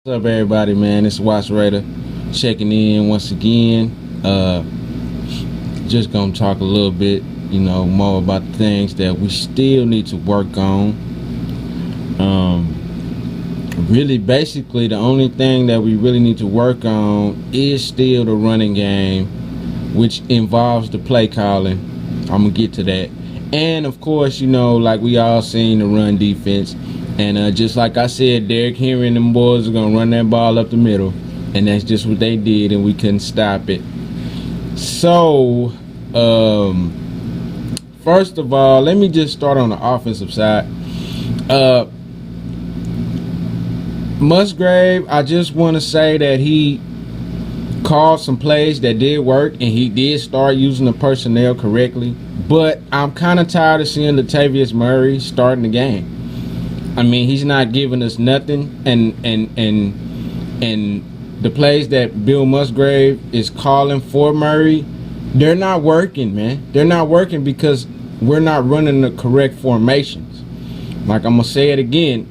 What's up, everybody, man? It's Watch Raider checking in once again. Just gonna talk a little bit, more about the things that we still need to work on. Really, basically, the only thing that we really need to work on is still the running game, which involves the play calling. I'm gonna get to that, and of course, like we all seen the run defense. And just like I said, Derrick Henry and them boys are going to run that ball up the middle. And that's just what they did, and we couldn't stop it. So, first of all, let me just start on the offensive side. Musgrave, I just want to say that he called some plays that did work, and he did start using the personnel correctly. But I'm kind of tired of seeing Latavius Murray starting the game. I mean, he's not giving us nothing, and the plays that Bill Musgrave is calling for Murray, they're not working, man. They're not working because we're not running the correct formations. Like, I'm gonna say it again,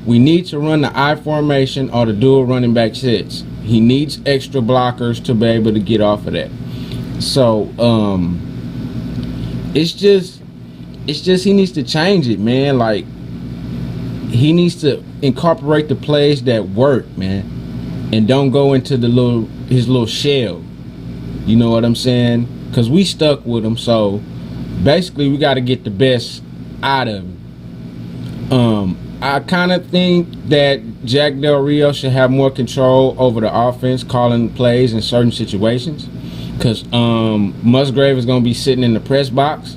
we need to run the I formation or the dual running back sets. He needs extra blockers to be able to get off of that. So it's just he needs to change it, man. Like, he needs to incorporate the plays that work, man, and don't go into his little shell. You know what I'm saying? Because we stuck with him. So basically, we got to get the best out of him. I kind of think that Jack Del Rio should have more control over the offense, calling plays in certain situations, because Musgrave is going to be sitting in the press box.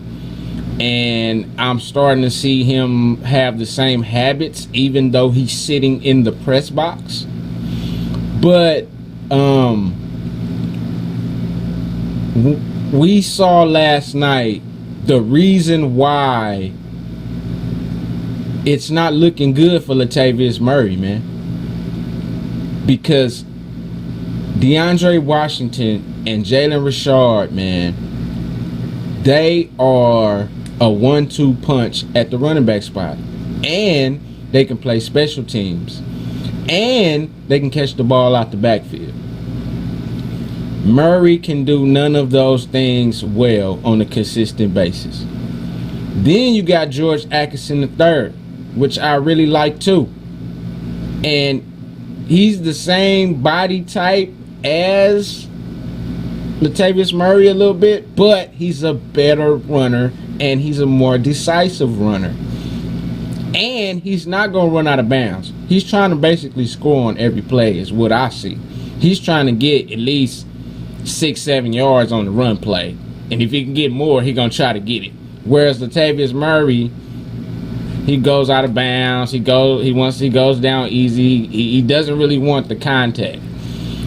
And I'm starting to see him have the same habits, even though he's sitting in the press box. But we saw last night the reason why it's not looking good for Latavius Murray, man. Because DeAndre Washington and Jalen Richard, man, they are a 1-2 punch at the running back spot, and they can play special teams, and they can catch the ball out the backfield. Murray can do none of those things well on a consistent basis. Then you got George Atkinson III, which I really like too, and he's the same body type as Latavius Murray a little bit, but he's a better runner, and he's a more decisive runner. And he's not going to run out of bounds. He's trying to basically score on every play is what I see. He's trying to get at least 6-7 yards on the run play. And if he can get more, he's going to try to get it. Whereas Latavius Murray, he goes out of bounds. He goes down easy. He doesn't really want the contact.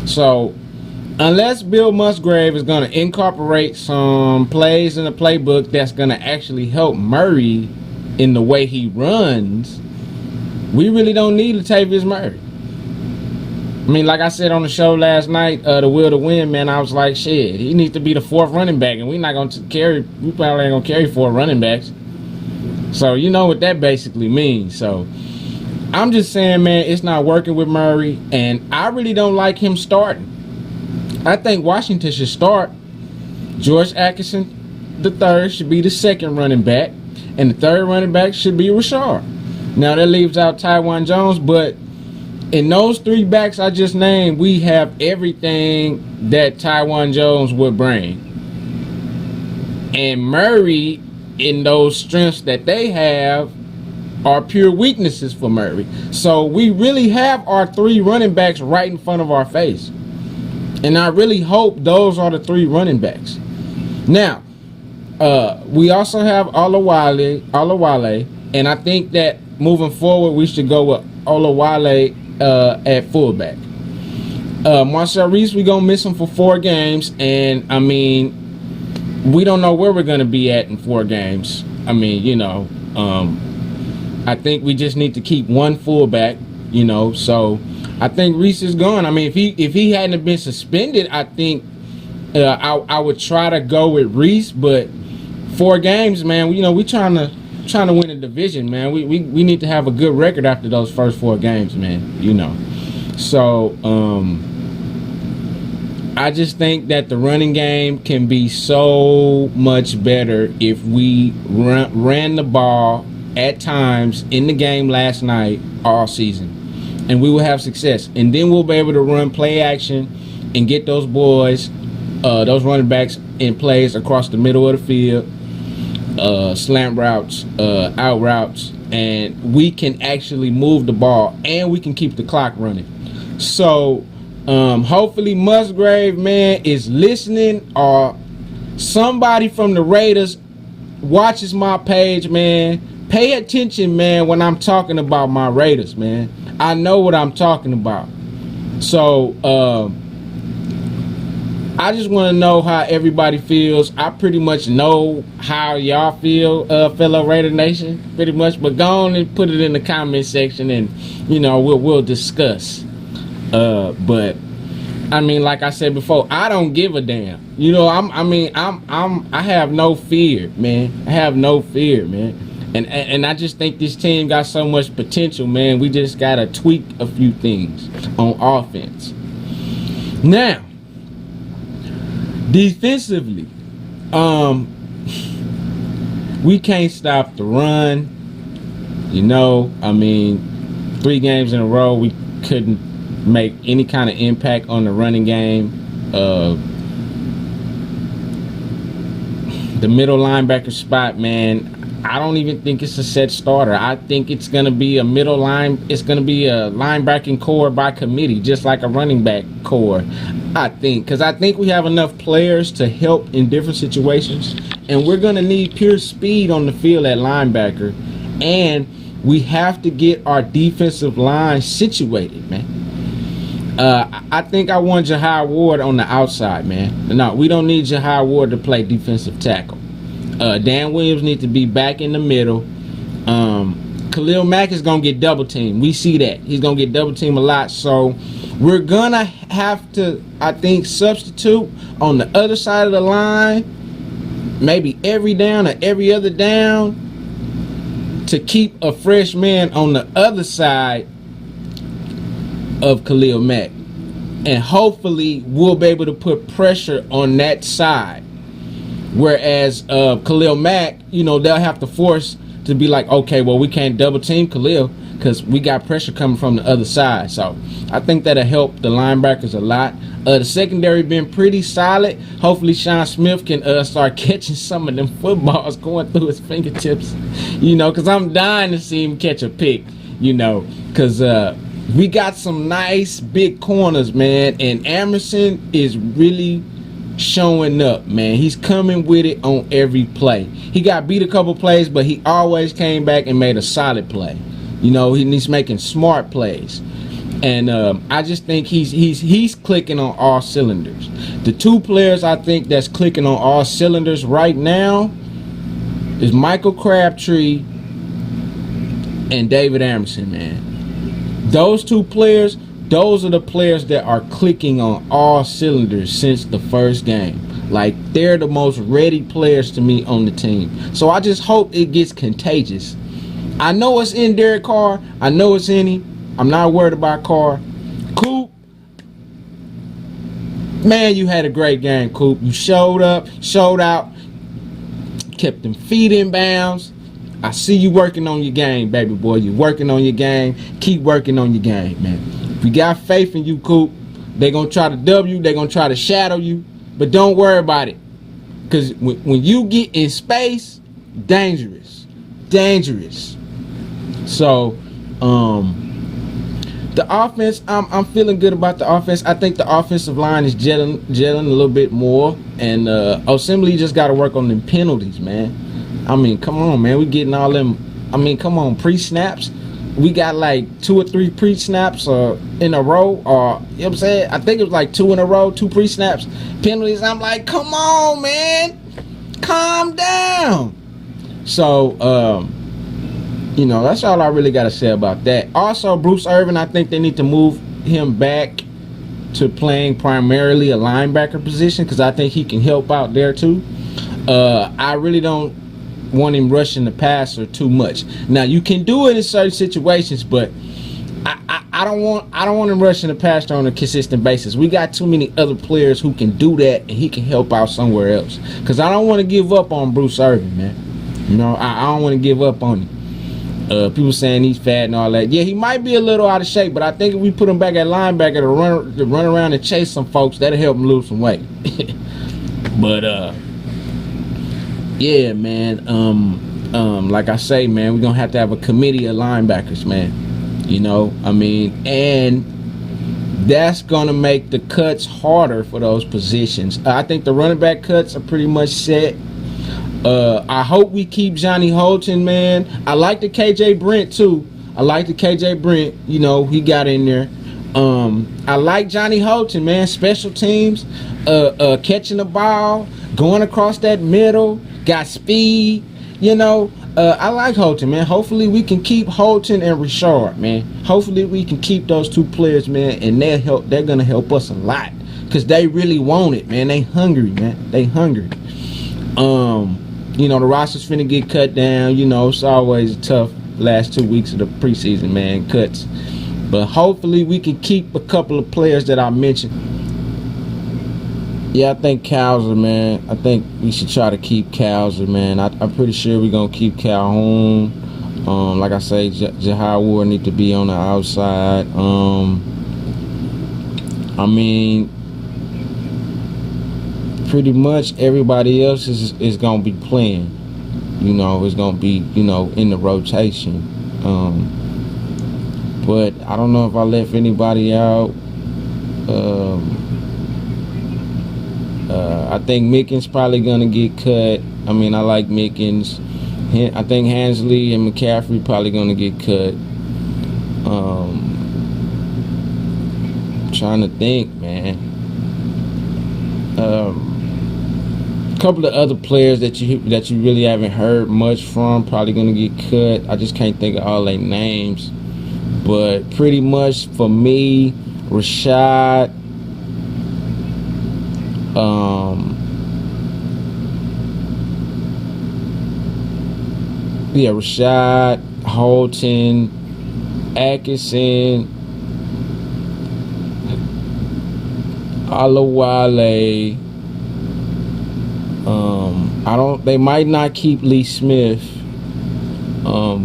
So unless Bill Musgrave is going to incorporate some plays in the playbook that's going to actually help Murray in the way he runs, we really don't need Latavius Murray. I mean, like I said on the show last night, the Will to Win, man, I was like, shit, he needs to be the fourth running back, and we probably ain't going to carry 4 running backs. So you know what that basically means. So I'm just saying, man, it's not working with Murray, and I really don't like him starting. I think Washington should start. George Atkinson III should be the second running back, and the third running back should be Richard. Now that leaves out Taiwan Jones, but in those 3 backs I just named, we have everything that Taiwan Jones would bring. And Murray, in those strengths that they have, are pure weaknesses for Murray. So we really have our 3 running backs right in front of our face. And I really hope those are the 3 running backs. Now, we also have Olawale, and I think that moving forward, we should go with Olawale at fullback. Marcel Reese, we're going to miss him for 4 games, and, I mean, we don't know where we're going to be at in 4 games. I mean, I think we just need to keep 1 fullback, so I think Reese is gone. I mean, if he hadn't been suspended, I think I would try to go with Reese. But 4 games, man, we trying to win a division, man. We need to have a good record after those first 4 games, man. So I just think that the running game can be so much better if we ran the ball at times in the game last night all season, and we will have success. And then we'll be able to run play action and get those boys, those running backs in plays across the middle of the field, slant routes, out routes, and we can actually move the ball and we can keep the clock running. So hopefully Musgrave, man, is listening, or somebody from the Raiders watches my page, man. Pay attention, man, when I'm talking about my Raiders, man. I know what I'm talking about. So I just want to know how everybody feels. I pretty much know how y'all feel, fellow Raider Nation, pretty much. But go on and put it in the comment section, and we'll discuss. But I mean, like I said before, I don't give a damn. I have no fear, man. I have no fear, man. And I just think this team got so much potential, man. We just gotta tweak a few things on offense. Now, defensively, we can't stop the run. 3 games in a row we couldn't make any kind of impact on the running game. The middle linebacker spot, man, I don't even think it's a set starter. I think it's gonna be a middle line. It's gonna be a linebacking core by committee, just like a running back core. I think, because I think we have enough players to help in different situations, and we're gonna need pure speed on the field at linebacker, and we have to get our defensive line situated, man. I think I want Jahai Ward on the outside, man. No, we don't need Jahai Ward to play defensive tackle. Dan Williams needs to be back in the middle. Khalil Mack is going to get double teamed. We see that. He's going to get double teamed a lot. So we're going to have to, I think, substitute on the other side of the line, maybe every down or every other down, to keep a fresh man on the other side of Khalil Mack. And hopefully we'll be able to put pressure on that side. Whereas Khalil Mack, they'll have to force to be like, okay, well, we can't double team Khalil because we got pressure coming from the other side. So I think that'll help the linebackers a lot. The secondary been pretty solid. Hopefully Sean Smith can start catching some of them footballs going through his fingertips, because I'm dying to see him catch a pick, because we got some nice big corners, man, and Emerson is really showing up, man. He's coming with it on every play. He got beat a couple plays, but he always came back and made a solid play. He's making smart plays, and I just think he's clicking on all cylinders. The 2 players I think that's clicking on all cylinders right now is Michael Crabtree and David Emerson, man. Those 2 players, those are the players that are clicking on all cylinders since the first game. Like, they're the most ready players to me on the team. So I just hope it gets contagious. I know it's in Derek Carr. I know it's in him. I'm not worried about Carr. Coop, man, you had a great game, Coop. You showed up, showed out, kept them feet in bounds. I see you working on your game, baby boy. You're working on your game. Keep working on your game, man. We got faith in you, Coop. They're going to try to dub you. They're going to try to shadow you. But don't worry about it. Because when you get in space, dangerous. Dangerous. So, the offense, I'm feeling good about the offense. I think the offensive line is gelling a little bit more. And Assembly just got to work on them penalties, man. I mean, come on, man. We getting all them, come on, pre-snaps. We got like 2 or 3 pre-snaps in a row, or you know what I'm saying? I think it was like 2 in a row, 2 pre-snaps, penalties. I'm like, come on, man, calm down. So, that's all I really got to say about that. Also, Bruce Irvin, I think they need to move him back to playing primarily a linebacker position, because I think he can help out there too. I really don't want him rushing the passer too much. Now, you can do it in certain situations, but I don't want him rushing the passer on a consistent basis. We got too many other players who can do that, and he can help out somewhere else. Cause I don't want to give up on Bruce Irvin, man. You know, I don't want to give up on him. People saying he's fat and all that. Yeah, he might be a little out of shape, but I think if we put him back at linebacker to run around and chase some folks, that'll help him lose some weight. But yeah, man. Like I say, man, we're gonna have to have a committee of linebackers, man. You know, I mean, and that's gonna make the cuts harder for those positions. I think the running back cuts are pretty much set. I hope we keep Johnny Holton, man. I like the KJ Brent too. You know, he got in there. I like Johnny Holton, man. Special teams, catching the ball, going across that middle, got speed. You know, I like Holton, man. Hopefully we can keep Holton and Richard, man. Hopefully we can keep those two players, man, and they're gonna help us a lot. Cause they really want it, man. They hungry, man. They hungry. You know, the roster's finna get cut down. You know, it's always tough last 2 weeks of the preseason, man, cuts. But hopefully we can keep a couple of players that I mentioned. Yeah, I think Cowser, man. I think we should try to keep Cowser, man. I'm pretty sure we're going to keep Calhoun. Like I say, Jahai Ward need to be on the outside. I mean, pretty much everybody else is going to be playing. You know, it's going to be, you know, in the rotation. But I don't know if I left anybody out. I think Mickens probably going to get cut. I mean, I like Mickens. I think Hansley and McCaffrey probably going to get cut. Trying to think, man. A couple of other players that you really haven't heard much from probably gonna get cut. I just can't think of all their names, but pretty much for me, Rashad, Rashad, Holton, Atkinson, Alawale. They might not keep Lee Smith. Who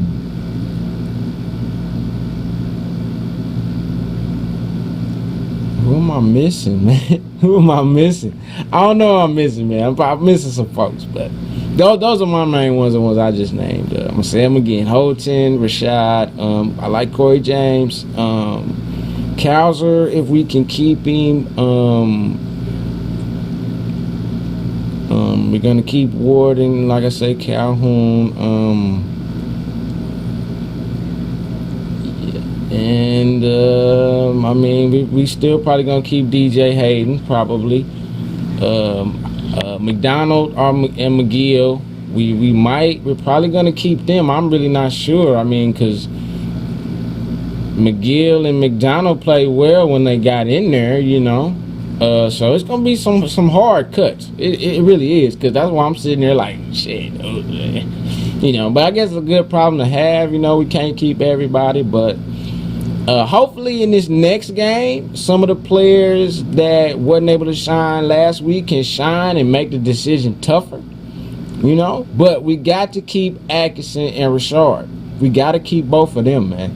am I missing, man? Who am I missing? I don't know who I'm missing, man. I'm missing some folks, but those are my main ones, the ones I just named. I'm gonna say them again: Holton, Rashad. I like Corey James. Cowser, if we can keep him. We're gonna keep Ward and, like I say, Calhoun. And I mean, we still probably gonna keep DJ Hayden, probably. McDonald and McGill, we're probably gonna keep them. I'm really not sure. I mean, cause McGill and McDonald played well when they got in there, you know. So it's gonna be some hard cuts. It really is, cause that's why I'm sitting there like shit, you know. But I guess it's a good problem to have. You know, we can't keep everybody, but hopefully in this next game, some of the players that wasn't able to shine last week can shine and make the decision tougher. You know, but we got to keep Atkinson and Richard. We got to keep both of them, man.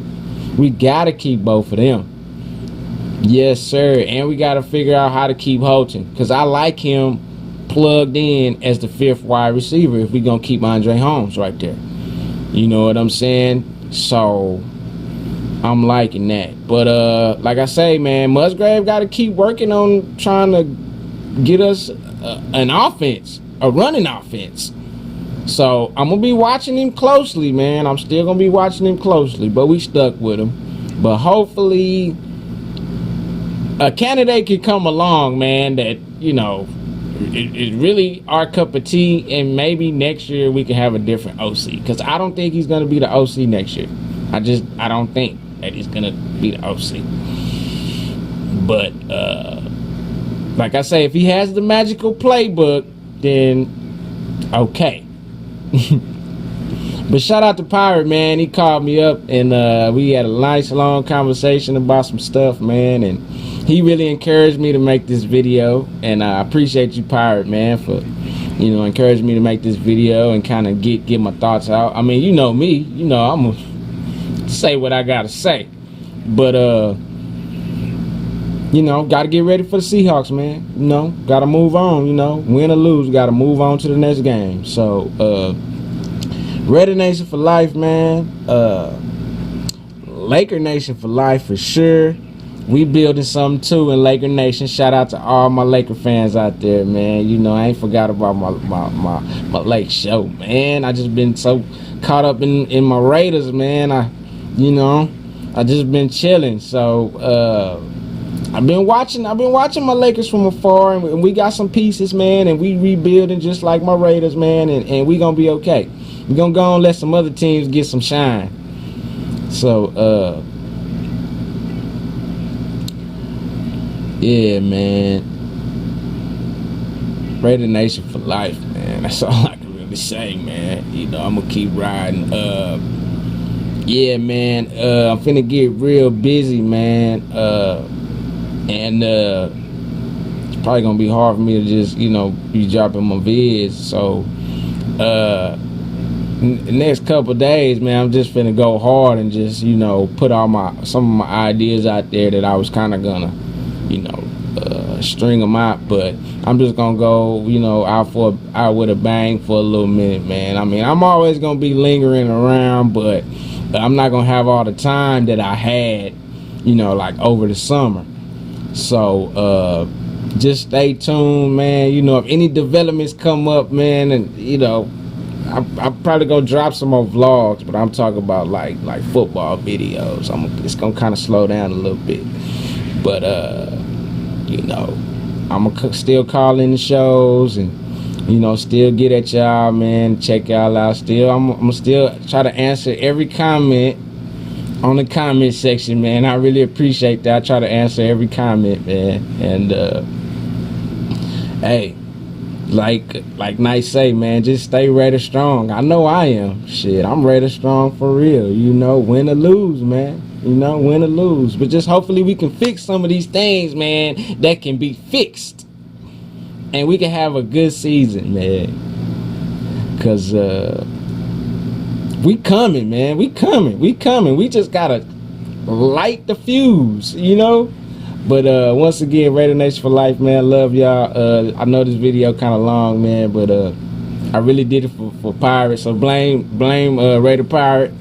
We got to keep both of them. Yes, sir. And we got to figure out how to keep Holton, because I like him plugged in as the 5th wide receiver if we're going to keep Andre Holmes right there. You know what I'm saying? So I'm liking that. But like I say, man, Musgrave got to keep working on trying to get us an offense, a running offense. So I'm going to be watching him closely, man. I'm still going to be watching him closely, but we stuck with him. But hopefully a candidate could come along, man, that, you know, is really our cup of tea, and maybe next year we can have a different OC, because I don't think he's going to be the OC next year. I don't think that he's going to be the OC. But like I say, if he has the magical playbook, then okay. But shout out to Pirate, man. He called me up and we had a nice long conversation about some stuff, man. And he really encouraged me to make this video. And I appreciate you, Pirate, man, for encouraging me to make this video and kind of get my thoughts out. I mean, you know me, I'm gonna say what I gotta say. But gotta get ready for the Seahawks, man. Gotta move on, win or lose, gotta move on to the next game. So Raidernation for life, man. Laker Nation for life for sure. We building something too in Laker Nation. Shout out to all my Laker fans out there, man. I ain't forgot about my Lake show, man. I just been so caught up in my Raiders, man. I just been chilling. So I've been watching my Lakers from afar, and we got some pieces, man, and we rebuilding just like my Raiders, man, and we gonna be okay. We gonna go and let some other teams get some shine. So yeah, man. Raider Nation for life, man. That's all I can really say, man. I'm gonna keep riding. Yeah, man. I'm finna get real busy, man. And it's probably gonna be hard for me to just, be dropping my vids. So, the next couple of days, man, I'm just finna go hard and just, put some of my ideas out there that I was kind of gonna, string them out. But I'm just gonna go, out with a bang for a little minute, man. I mean, I'm always gonna be lingering around, but I'm not gonna have all the time that I had, like over the summer. So just stay tuned, man. If any developments come up, man, and I'll probably go drop some more vlogs, but I'm talking about like football videos. It's gonna kind of slow down a little bit, but I'm gonna still call in the shows and still get at y'all, man. Check y'all out. I'm gonna still try to answer every comment on the comment section, man. I really appreciate that. I try to answer every comment, man. And hey, like Nice say, man, just stay Raider strong. I know I am. Shit, I'm Raider strong for real. Win or lose, man. Win or lose. But just hopefully we can fix some of these things, man, that can be fixed. And we can have a good season, man. Cause we coming, man. We coming. We just gotta light the fuse, But once again, Raider Nation for life, man. Love y'all. I know this video kind of long, man, but I really did it for Pirates. So blame Raider Pirate.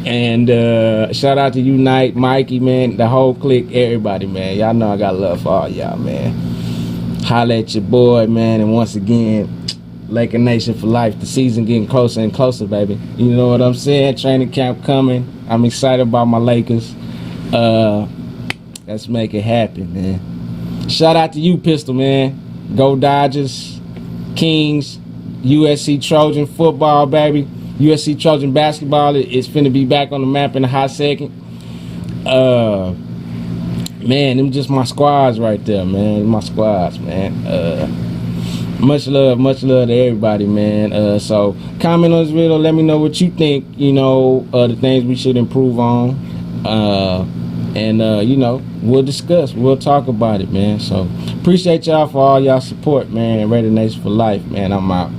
And shout out to Unite, Mikey, man, the whole clique, everybody, man. Y'all know I got love for all y'all, man. Holla at your boy, man. And once again, Laker Nation for life. The season getting closer and closer, baby. You know what I'm saying? Training camp coming. I'm excited about my Lakers. Let's make it happen, man. Shout out to you, Pistol, man. Go Dodgers, Kings, USC Trojan football, baby. USC Trojan basketball is finna be back on the map in a hot second. Man, them just my squads right there, man. My squads, man. Much love to everybody, man. So comment on this video, let me know what you think, the things we should improve on. And we'll discuss, we'll talk about it, man. So appreciate y'all for all y'all support, man. Raider Nation for life, man. I'm out.